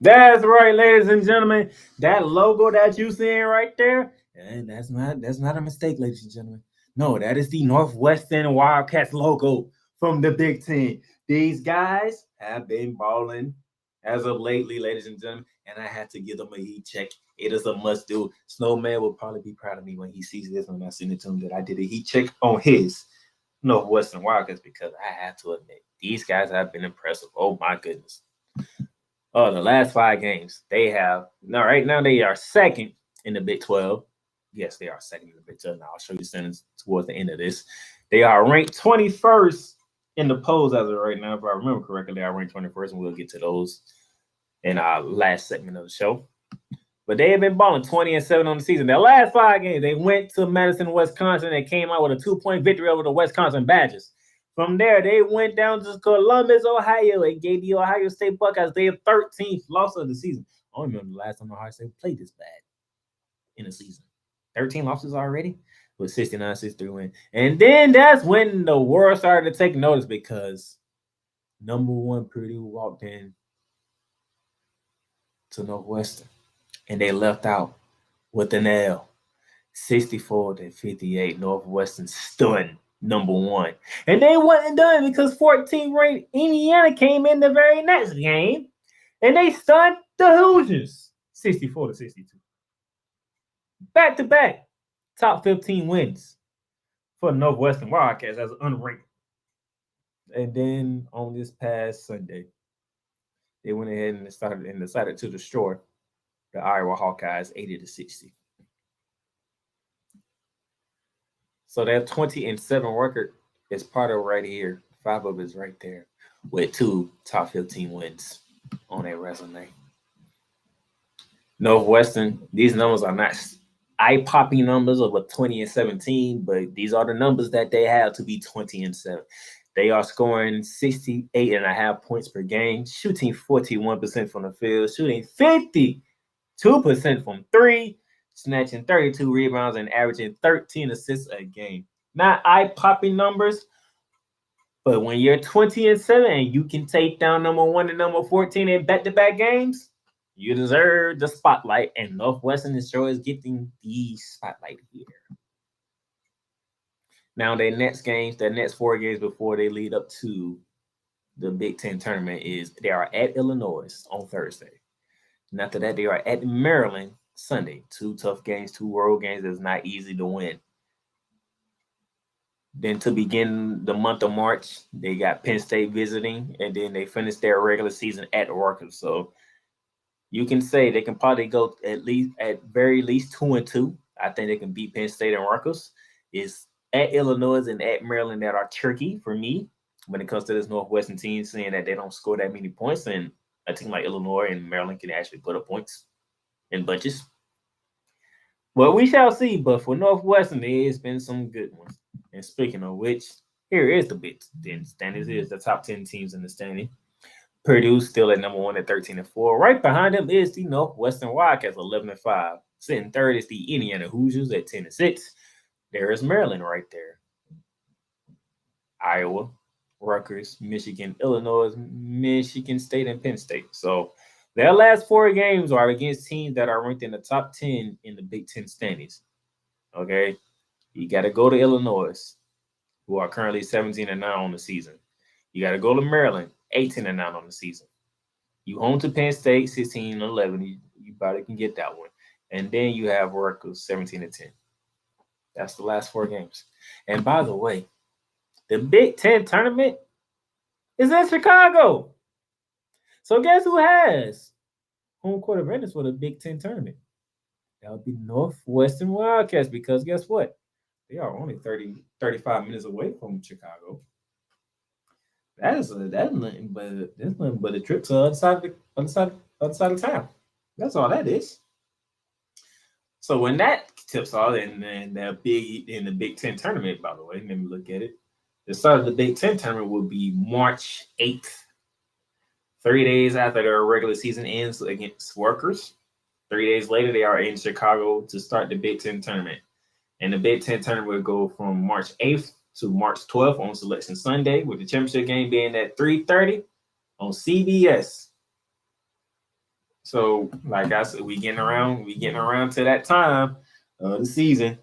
That's right, ladies and gentlemen. That logo that you seeing right there, and that's not a mistake, ladies and gentlemen. No, that is the Northwestern Wildcats logo from the Big Ten. These guys have been balling as of lately, ladies and gentlemen, and I had to give them a heat check. It is a must do. Snowman will probably be proud of me when he sees this when I send it to him that I did a heat check on his Northwestern Wildcats because I have to admit these guys have been impressive. Oh my goodness. Oh, the last 5 games they have now. Right now, they are second in the Big 12. Yes, they are second in the Big 12. Now I'll show you sentence towards the end of this. They are ranked 21st in the polls as of right now. If I remember correctly, they are ranked 21st, and we'll get to those in our last segment of the show. But they have been balling 20-7 on the season. Their last 5 games, they went to Madison, Wisconsin, and came out with a 2-point victory over the Wisconsin Badgers. From there, they went down to Columbus, Ohio, and gave the Ohio State Buckeyes their 13th loss of the season. I don't remember the last time Ohio State played this bad in a season. 13 losses already with 69-63 win. And then that's when the world started to take notice because number 1 Purdue walked in to Northwestern, and they left out with an L. 64-58. Northwestern stunned number 1. And they wasn't done because 14th-ranked Indiana came in the very next game, and they stunned the Hoosiers 64-62. Back-to-back top 15 wins for the Northwestern Wildcats as unranked. And then on this past Sunday, they went ahead and decided to destroy the Iowa Hawkeyes 80-60. So that 20-7 record is part of right here. 5 of it is right there with 2 top 15 wins on their resume. Northwestern, these numbers are not eye-popping numbers of a 20-17, but these are the numbers that they have to be 20-7. They are scoring 68.5 points per game, shooting 41% from the field, shooting 52% from 3, snatching 32 rebounds and averaging 13 assists a game. Not eye-popping numbers, but when you're 20-7 and you can take down number 1 and number 14 in back-to-back games, you deserve the spotlight, and Northwestern sure is getting the spotlight here. Now, their next 4 games before they lead up to the Big Ten tournament they are at Illinois on Thursday. And after that, they are at Maryland Sunday. 2 tough games, 2 road games that's not easy to win. Then to begin the month of March, they got Penn State visiting, and then they finish their regular season at Rutgers. So you can say they can probably go at very least 2-2. I think they can beat Penn State and Rutgers. It's at Illinois and at Maryland that are tricky for me when it comes to this Northwestern team, seeing that they don't score that many points, and a team like Illinois and Maryland can actually put up points in bunches. Well, we shall see, but for Northwestern, there has been some good ones. And speaking of which, here is the Big Ten standings. Here's the top 10 teams in the standing. Purdue still at number 1 at 13-4. Right behind them is the Northwestern Wildcats, 11-5. Sitting third is the Indiana Hoosiers at 10-6. There is Maryland right there. Iowa, Rutgers, Michigan, Illinois, Michigan State, and Penn State. So their last 4 games are against teams that are ranked in the top 10 in the Big Ten standings. Okay? You got to go to Illinois, who are currently 17-9 on the season. You got to go to Maryland, 18-9 on the season. You home to Penn State, 16-11. You probably can get that one. And then you have Rutgers, 17-10. That's the last 4 games. And by the way, the Big Ten tournament is in Chicago. So guess who has home court advantage for the Big Ten tournament? That would be Northwestern Wildcats, because guess what? They are only 35 minutes away from Chicago. That's nothing but a trip to the other side of town. That's all that is. So when that tips off, and the Big Ten tournament, by the way, let me look at it. The start of the Big Ten tournament will be March 8th, 3 days after their regular season ends against Rutgers. 3 days later, they are in Chicago to start the Big Ten tournament. And the Big Ten tournament will go from March 8th to March 12th on Selection Sunday, with the championship game being at 3:30 on CBS. So, like I said, we getting around to that time of the season.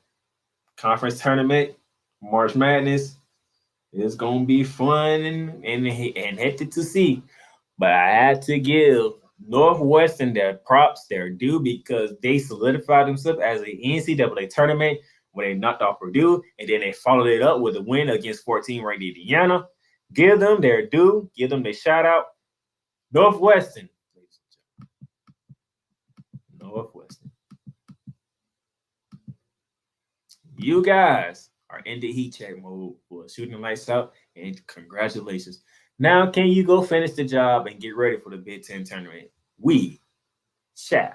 Conference tournament, March Madness. It's gonna be fun and hectic to see. But I had to give Northwestern their props, their due, because they solidified themselves as an NCAA tournament when they knocked off Purdue, and then they followed it up with a win against 14-ranked Indiana. Give them their due, give them their shout out. Northwestern. Northwestern. You guys are in the heat check mode for shooting the lights out, and congratulations. Now, can you go finish the job and get ready for the Big Ten tournament? We shall.